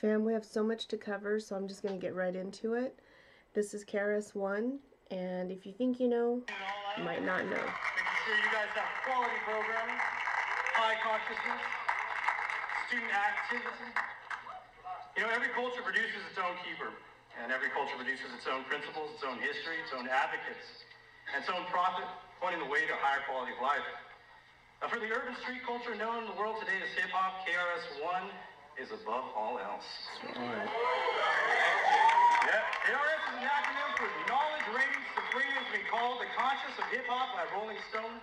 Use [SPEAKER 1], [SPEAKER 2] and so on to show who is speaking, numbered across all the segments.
[SPEAKER 1] Fam, we have so much to cover, so I'm just going to get right into it. This is KRS-One, and if you think you know, you might not know.
[SPEAKER 2] Making sure you guys have quality programming, high consciousness, student activity. You know, every culture produces its own keeper, and every culture produces its own principles, its own history, its own advocates, and its own prophet, pointing the way to a higher quality of life. Now, for the urban street culture known in the world today as hip-hop, KRS-One is above all else.
[SPEAKER 1] Alright.
[SPEAKER 2] Yeah, KRS is an acronym for Knowledge Reigns Supreme. Has been called the conscience of hip-hop by Rolling Stone,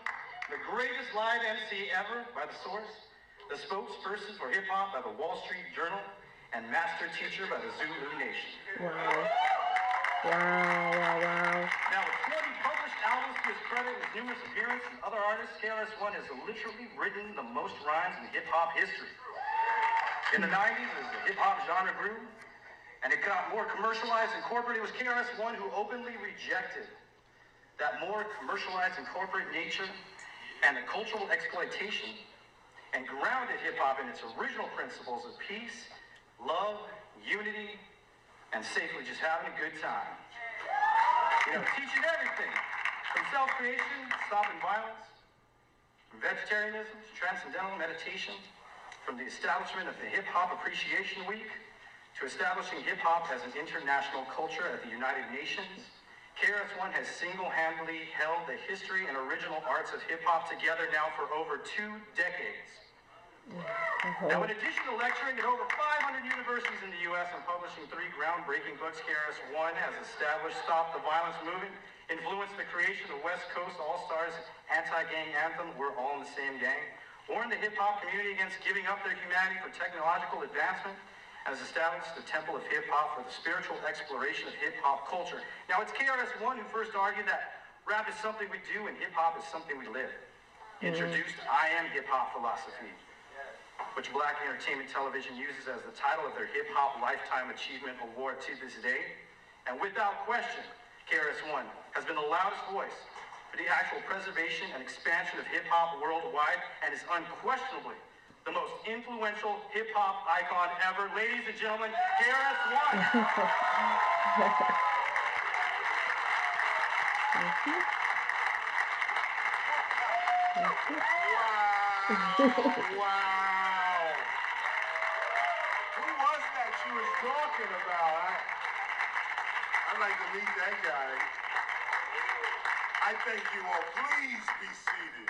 [SPEAKER 2] the greatest live MC ever by The Source, the spokesperson for hip-hop by the Wall Street Journal, and master teacher by the Zulu Nation.
[SPEAKER 1] Wow. Wow.
[SPEAKER 2] Now, with 20 published albums to his credit, with numerous appearances from other artists, KRS-One has literally written the most rhymes in hip-hop history. In the 90s, as the hip-hop genre grew, and it got more commercialized and corporate, it was KRS-One who openly rejected that more commercialized and corporate nature and the cultural exploitation, and grounded hip-hop in its original principles of peace, love, unity, and safely just having a good time. You know, teaching everything from self-creation, stopping violence, from vegetarianism to transcendental meditation, from the establishment of the Hip-Hop Appreciation Week to establishing hip-hop as an international culture at the United Nations. KRS-One has single-handedly held the history and original arts of hip-hop together now for over 2 decades. Now, in addition to lecturing at over 500 universities in the U.S. and publishing 3 groundbreaking books, KRS-One has established Stop the Violence movement, influenced the creation of West Coast All-Stars anti-gang anthem, We're All in the Same Gang, warned the hip-hop community against giving up their humanity for technological advancement, and has established the Temple of Hip-Hop for the spiritual exploration of hip-hop culture. Now, it's KRS-One who first argued that rap is something we do and hip-hop is something we live. Introduced I Am Hip-Hop philosophy, which Black Entertainment Television uses as the title of their Hip-Hop Lifetime Achievement Award to this day. And without question, KRS-One has been the loudest voice for the actual preservation and expansion of hip-hop worldwide, and is unquestionably the most influential hip-hop icon ever. Ladies and gentlemen, KRS-One!
[SPEAKER 3] Wow. She was talking about. I'd like to meet that guy. I thank you all. Please be seated.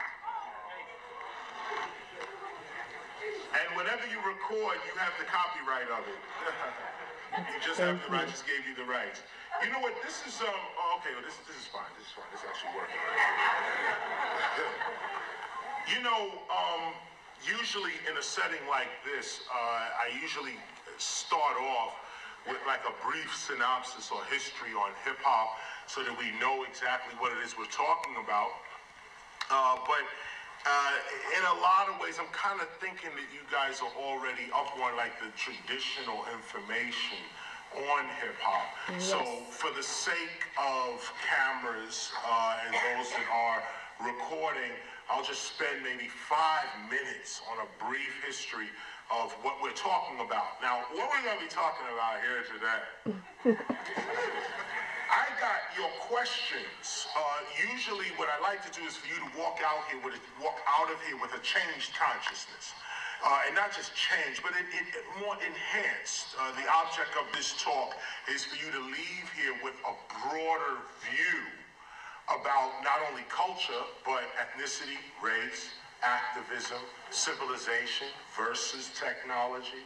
[SPEAKER 3] And whatever you record, you have the copyright of it. You just have the rights. Just gave you the rights. You know what? This is okay. Well, this is fine. This is fine. This is actually working. You know, usually in a setting like this, I usually start off with like a brief synopsis or history on hip-hop so that we know exactly what it is we're talking about. But in a lot of ways, I'm kind of thinking that you guys are already up on like the traditional information on hip-hop. Yes. So for the sake of cameras and those that are recording, I'll just spend maybe 5 minutes on a brief history of what we're talking about. Now, what we're going to be talking about here today, I got your questions. Usually what I like to do is for you to walk out of here with a changed consciousness. And not just change, but it more enhanced. The object of this talk is for you to leave here with a broader view about not only culture, but ethnicity, race, activism, civilization versus technology.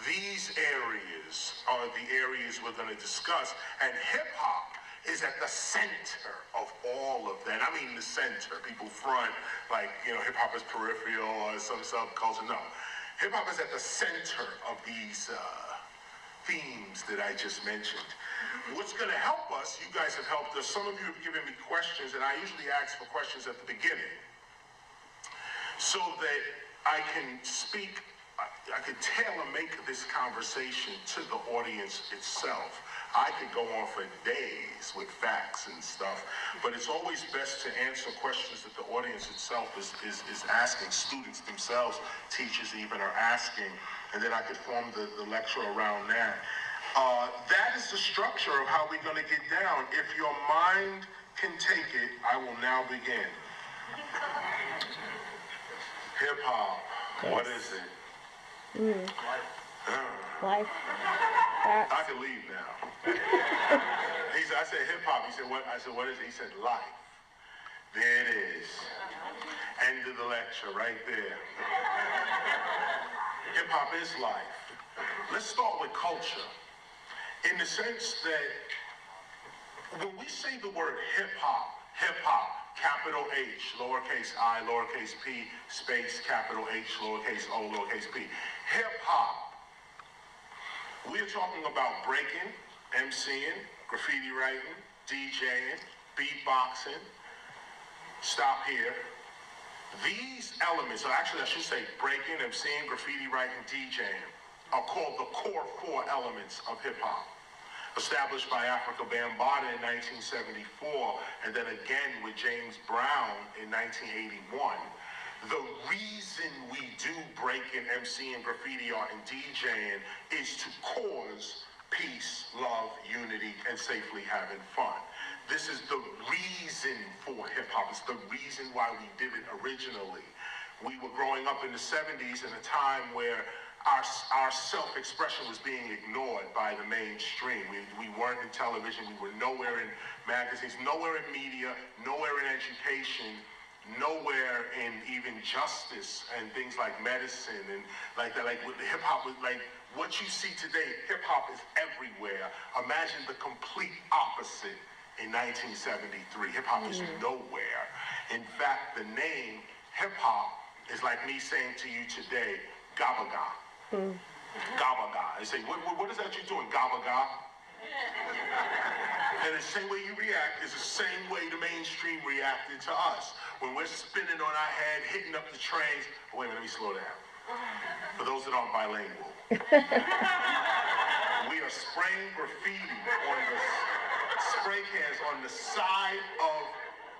[SPEAKER 3] These areas are the areas we're going to discuss, and hip-hop is at the center of all of that. I mean the center. People front like, you know, hip-hop is peripheral or some subculture. No. Hip-hop is at the center of these themes that I just mentioned. What's going to help us, you guys have helped us. Some of you have given me questions, and I usually ask for questions at the beginning so that I can speak, I can tailor-make this conversation to the audience itself. I could go on for days with facts and stuff, but it's always best to answer questions that the audience itself is asking. Students themselves, teachers even, are asking and then I could form the lecture around that. That is the structure of how we're going to get down. If your mind can take it, I will now begin. Hip-hop, yes. What is it?
[SPEAKER 1] Life.
[SPEAKER 3] I can leave now. I said hip-hop. He said, what? I said, what is it? He said, life. There it is. End of the lecture right there. Hip-hop is life. Let's start with culture. In the sense that when we say the word hip-hop, capital H, lowercase I, lowercase p, space, capital H, lowercase o, lowercase p. Hip-hop. We are talking about breaking, MCing, graffiti writing, DJing, beatboxing. Stop here. These elements, or actually I should say breaking, MCing, graffiti writing, DJing, are called the core 4 elements of hip-hop. Established by Africa Bambaataa in 1974, and then again with James Brown in 1981. The reason we do breaking, MCing, graffiti art, and DJing is to cause peace, love, unity, and safely having fun. This is the reason for hip-hop. It's the reason why we did it originally. We were growing up in the 70s in a time where our self-expression was being ignored by the mainstream. We weren't in television, we were nowhere in magazines, nowhere in media, nowhere in education, nowhere in even justice and things like medicine and like that. Like with the hip-hop, like what you see today, hip-hop is everywhere. Imagine the complete opposite in 1973. Hip-hop is nowhere. In fact, the name hip-hop is like me saying to you today, gabaga. Gabaga. They say, what is that you're doing? Gabaga. And the same way you react is the same way the mainstream reacted to us. When we're spinning on our head, hitting up the trains. Oh, wait a minute, let me slow down. For those that aren't bilingual. We are spraying graffiti on the spray cans on the side of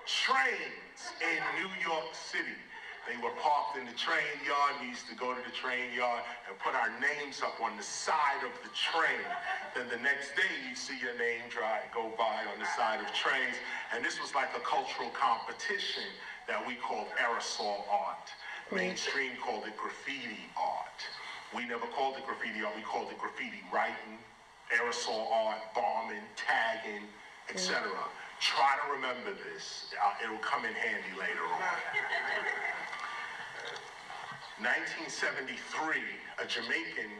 [SPEAKER 3] trains in New York City. They were parked in the train yard. We used to go to the train yard and put our names up on the side of the train. Then the next day, you see your name go by on the side of trains. And this was like a cultural competition that we called aerosol art. Mainstream called it graffiti art. We never called it graffiti art. We called it graffiti writing, aerosol art, bombing, tagging, etc. Try to remember this. It'll come in handy later on. 1973, a Jamaican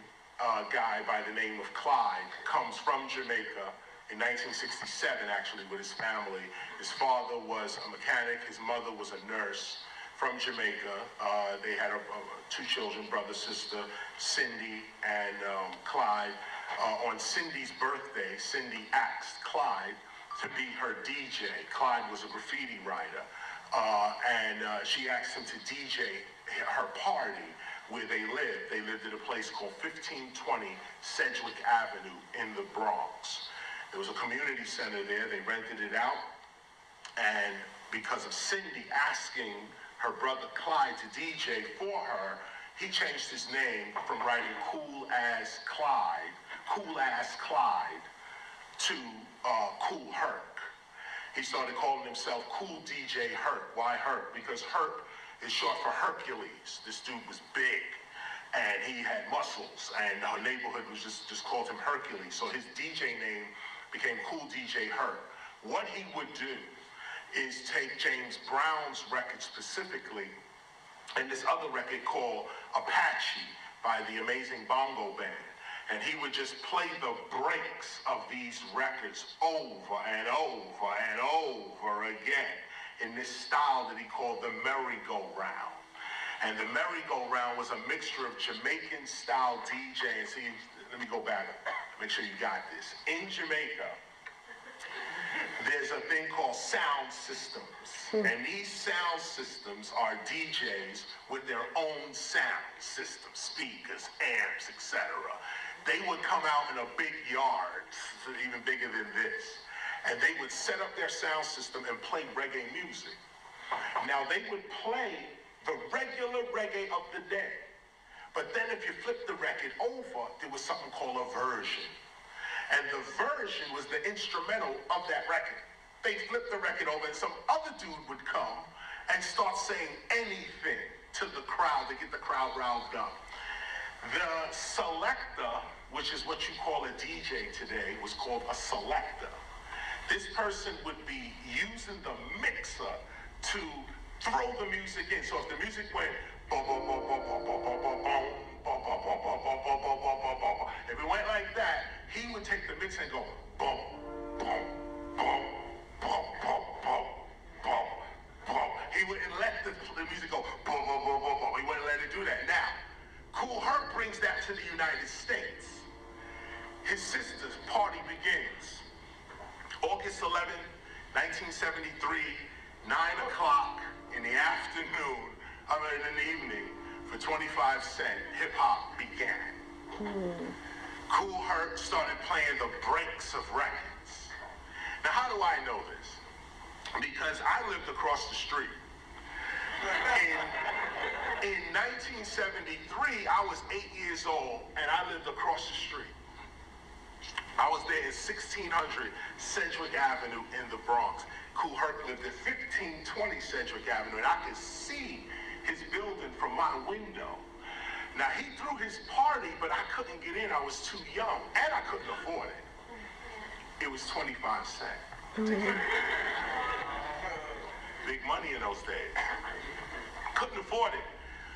[SPEAKER 3] guy by the name of Clyde comes from Jamaica in 1967, actually, with his family. His father was a mechanic, his mother was a nurse from Jamaica. They had 2 children, brother, sister, Cindy and Clyde. On Cindy's birthday, Cindy asked Clyde to be her DJ. Clyde was a graffiti writer. And she asked him to DJ her party where they lived. They lived at a place called 1520 Sedgwick Avenue in the Bronx. There was a community center there. They rented it out. And because of Cindy asking her brother Clyde to DJ for her, he changed his name from writing Kool Clyde to Kool Herc. He started calling himself Kool DJ Herc. Why Herc? Because Herc is short for Hercules. This dude was big and he had muscles, and her neighborhood was just called him Hercules. So his DJ name became Kool DJ Herc. What he would do is take James Brown's record specifically and this other record called Apache by the Amazing Bongo Band. And he would just play the breaks of these records over and over and over again in this style that he called the merry-go-round. And the merry-go-round was a mixture of Jamaican style DJing. See, let me go back, make sure you got this. In Jamaica, there's a thing called sound systems. And these sound systems are DJs with their own sound systems, speakers, amps, etc. They would come out in a big yard, even bigger than this, and they would set up their sound system and play reggae music. Now they would play the regular reggae of the day, But then if you flip the record over, there was something called a version. And the version was the instrumental of that record. They flipped the record over and some other dude would come and start saying anything to the crowd to get the crowd riled up. The selector, which is what you call a DJ today, was called a selector. This person would be using the mixer to throw the music in. So if the music went boom, boom, boom, boom, boom, boom, boom, boom, boom, boom, boom, boom, boom, boom, boom, boom, boom, boom, boom, if it went like that, he would take the mix and go boom, boom, boom, boom, boom, boom, boom, boom. He wouldn't let the music go boom, boom, boom, boom, boom. He wouldn't let it do that. Now, Kool Herc brings that to the United States. His sister's party begins August 11th, 1973, 9 o'clock in the afternoon, in the evening, for 25 cents, hip-hop began. Kool Herc started playing the breaks of records. Now, how do I know this? Because I lived across the street. In 1973, I was 8 years old, and I lived across the street. I was there in 1600 Sedgwick Avenue in the Bronx. Kool Herc lived at 1520 Sedgwick Avenue, and I could see his building from my window. Now, he threw his party, but I couldn't get in. I was too young, and I couldn't afford it. It was 25 cents. Big money in those days. Couldn't afford it.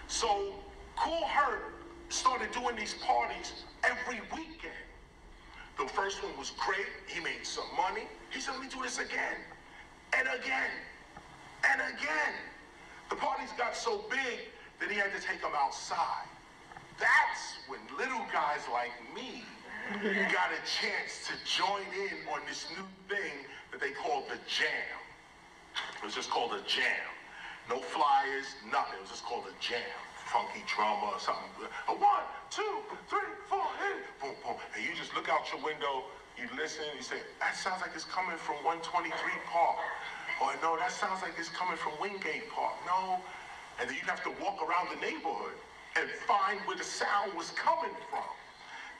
[SPEAKER 3] So Kool Herc started doing these parties every weekend. The first one was great. He made some money. He said, let me do this again, and again, and again. The parties got so big that he had to take them outside. That's when little guys like me got a chance to join in on this new thing that they called the jam. It was just called a jam. No flyers, nothing. It was just called a jam. Funky drummer or something. A 1, 2, 3, 4, hit it. Boom, boom. And you just look out your window, you listen, you say, that sounds like it's coming from 123 Park. Or no, that sounds like it's coming from Wingate Park. No. And then you'd have to walk around the neighborhood and find where the sound was coming from.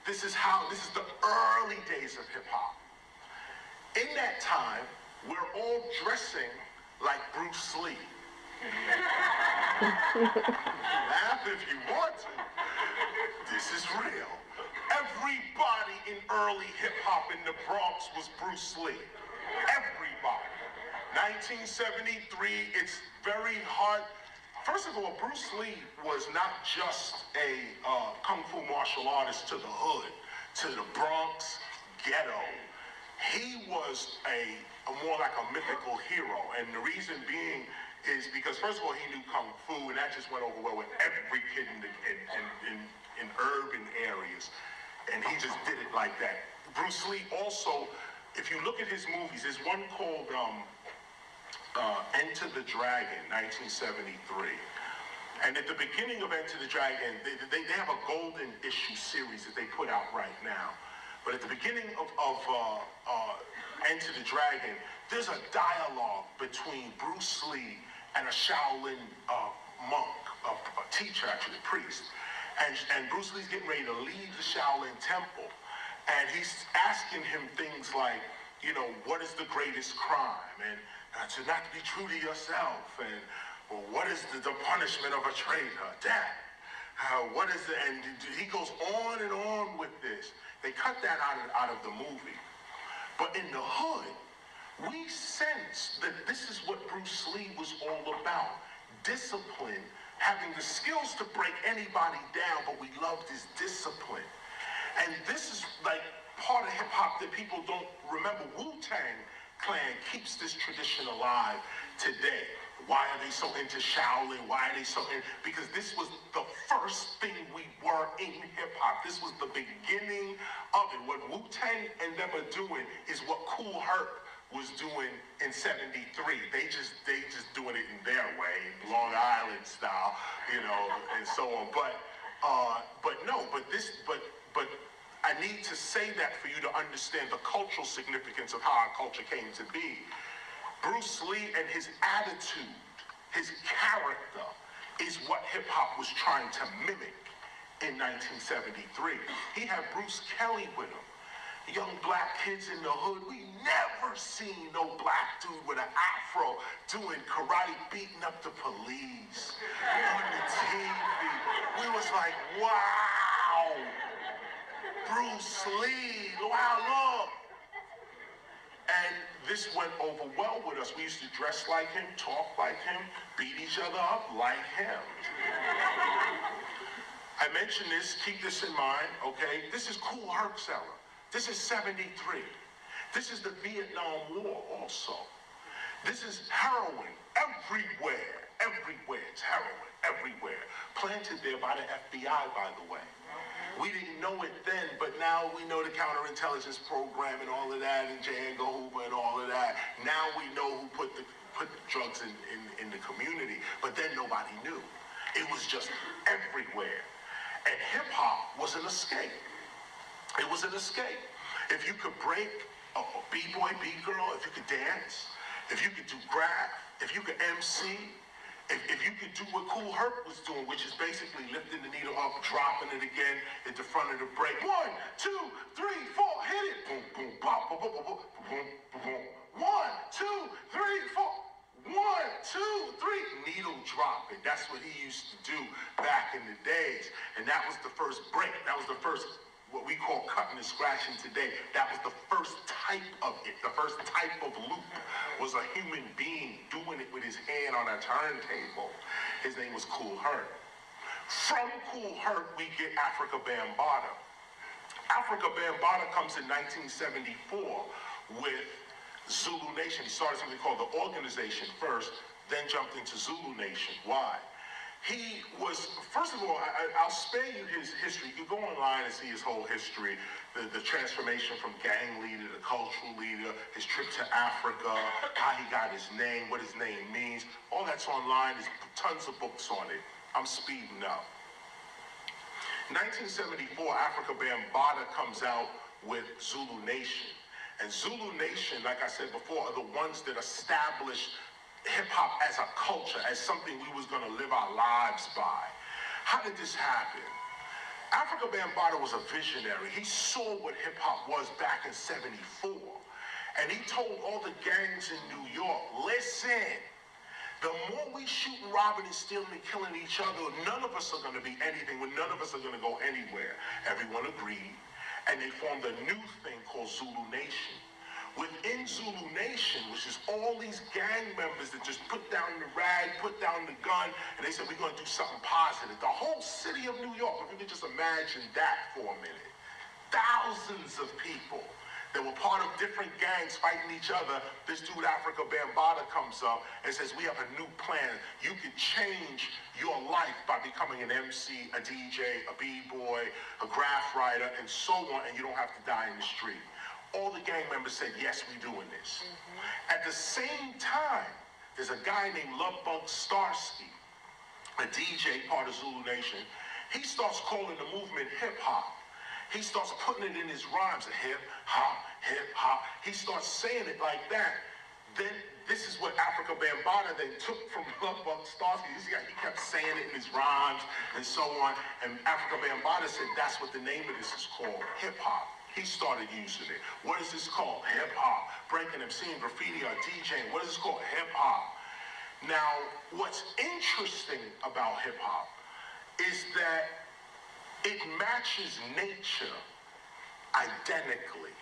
[SPEAKER 3] This is the early days of hip hop. In that time, we're all dressing like Bruce Lee. Laugh if you want to. This is real. Everybody in early hip-hop in the Bronx was Bruce Lee. Everybody. 1973, it's very hard. First of all, Bruce Lee was not just a kung fu martial artist to the hood, to the Bronx ghetto. He was a more like a mythical hero, and the reason being is because, first of all, he knew Kung Fu, and that just went over well with every kid in urban areas. And he just did it like that. Bruce Lee also, if you look at his movies, there's one called Enter the Dragon, 1973. And at the beginning of Enter the Dragon, they have a golden issue series that they put out right now. But at the beginning of Enter the Dragon, there's a dialogue between Bruce Lee and a Shaolin monk, a teacher, actually, a priest. And Bruce Lee's getting ready to leave the Shaolin temple. And he's asking him things like, you know, what is the greatest crime? And to not be true to yourself. And well, what is the punishment of a traitor? That. What is the, and he goes on and on with this. They cut that out of the movie. But in the hood, we sense that this is what Bruce Lee was all about. Discipline, having the skills to break anybody down, but we loved his discipline. And this is like part of hip hop that people don't remember. Wu-Tang Clan keeps this tradition alive today. Why are they so into Shaolin? Why are they so in? Because this was the first thing we were in hip-hop. This was the beginning of it. What Wu-Tang and them are doing is what Kool Herc was doing in 73. They just doing it in their way, Long Island style, you know, and so on. But I need to say that for you to understand the cultural significance of how our culture came to be. Bruce Lee and his attitude, his character, is what hip-hop was trying to mimic in 1973. He had Bruce Kelly with him. Young black kids in the hood. We never seen no black dude with an afro doing karate, beating up the police on the TV. We was like, wow, Bruce Lee, wow, look. And this went over well with us. We used to dress like him, talk like him, beat each other up like him. I mention this, keep this in mind, okay? This is Kool Herc's era. This is 73. This is the Vietnam War also. This is heroin everywhere. Everywhere, it's heroin, everywhere. Planted there by the FBI, by the way. We didn't know it then, but now we know the counterintelligence program and all of that, and J. Edgar Hoover and all of that. Now we know who put the drugs in the community, but then nobody knew. It was just everywhere. And hip-hop was an escape. It was an escape. If you could break a b-boy, b-girl, if you could dance, if you could do graph, if you could MC, if you could do what Kool Herc was doing, which is basically lifting the needle up, dropping it again at the front of the break. 1, 2, 3, 4, hit it. Boom, boom, bop, boom, boom, boom, boom, boom, boom. 1, 2, 3, 4. 1, 2, 3. Needle dropping. That's what he used to do back in the days. And that was the first break. That was the first, what we call cutting and scratching today. That was the first type of it. The first type of loop was a human being doing it with his hand on a turntable. His name was Kool Herc. From Kool Herc, we get Africa Bambaataa. Africa Bambaataa comes in 1974 with Zulu Nation. He started something called the organization first, then jumped into Zulu Nation. Why? He was, first of all, I'll spare you his history. You can go online and see his whole history, the transformation from gang leader to cultural leader, his trip to Africa, how he got his name, what his name means. All that's online. There's tons of books on it. I'm speeding up. 1974, Africa Bambaataa comes out with Zulu Nation. And Zulu Nation, like I said before, are the ones that established hip-hop as a culture, as something we was gonna live our lives by. How did this happen? Africa Bambaataa was a visionary. He saw what hip-hop was back in '74. And he told all the gangs in New York, listen, the more we shooting, robbing, and stealing and killing each other, none of us are gonna be anything, none of us are gonna go anywhere. Everyone agreed. And they formed a new thing called Zulu Nation. Within Zulu Nation, which is all these gang members that just put down the rag, put down the gun, and they said, we're gonna do something positive. The whole city of New York, if you could just imagine that for a minute. Thousands of people that were part of different gangs fighting each other. This dude, Africa Bambaataa, comes up and says, we have a new plan. You can change your life by becoming an MC, a DJ, a b-boy, a graph writer, and so on, and you don't have to die in the street. All the gang members said, yes, we're doing this. At the same time, there's a guy named Lovebug Starsky, a DJ, part of Zulu Nation. He starts calling the movement hip-hop. He starts putting it in his rhymes, hip-hop, hip-hop. He starts saying it like that. Then this is what Africa Bambaataa then took from Lovebug Starsky. He kept saying it in his rhymes and so on. And Africa Bambaataa said, that's what the name of this is called, hip-hop. He started using it. What is this called? Hip-hop. Breaking, MCing, graffiti, or DJing. What is this called? Hip-hop. Now, what's interesting about hip-hop is that it matches nature identically.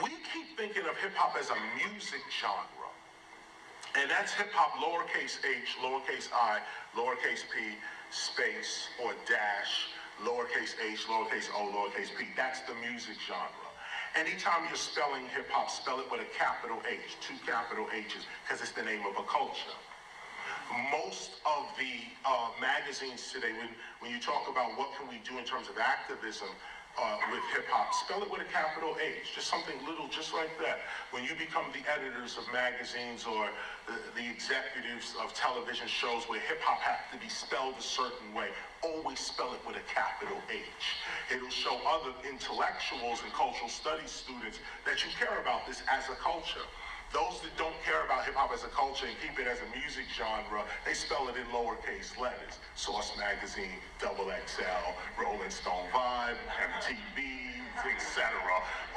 [SPEAKER 3] We keep thinking of hip-hop as a music genre. And that's hip-hop, lowercase h, lowercase I, lowercase p, space, or dash, lowercase h, lowercase o, lowercase p. That's the music genre. Anytime you're spelling hip-hop, spell it with a capital H, 2 capital H's, because it's the name of a culture. Most of the magazines today, when you talk about what can we do in terms of activism with hip-hop, spell it with a capital H, just something little just like that. When you become the editors of magazines or the executives of television shows where hip-hop has to be spelled a certain way, always spell it with a capital H. It'll show other intellectuals and cultural studies students that you care about this as a culture. Those that don't care about hip hop as a culture and keep it as a music genre, they spell it in lowercase letters. Source Magazine, Double XL, Rolling Stone Vibe, MTV, etc.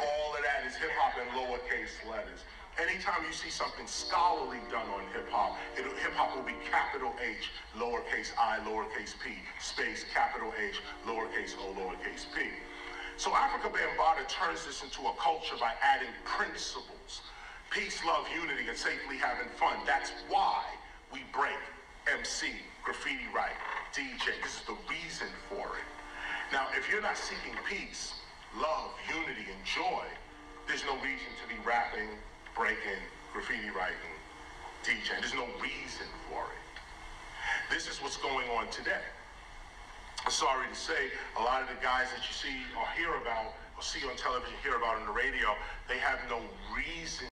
[SPEAKER 3] All of that is hip hop in lowercase letters. Anytime you see something scholarly done on hip hop, hip hop will be capital H, lowercase I, lowercase p, space, capital H, lowercase o, lowercase p. So Africa Bambaataa turns this into a culture by adding principles. Peace, love, unity, and safely having fun. That's why we break, MC, graffiti write, DJ. This is the reason for it. Now, if you're not seeking peace, love, unity, and joy, there's no reason to be rapping, breaking, graffiti writing, DJing. There's no reason for it. This is what's going on today. I'm sorry to say, a lot of the guys that you see or hear about, or see on television, hear about on the radio, they have no reason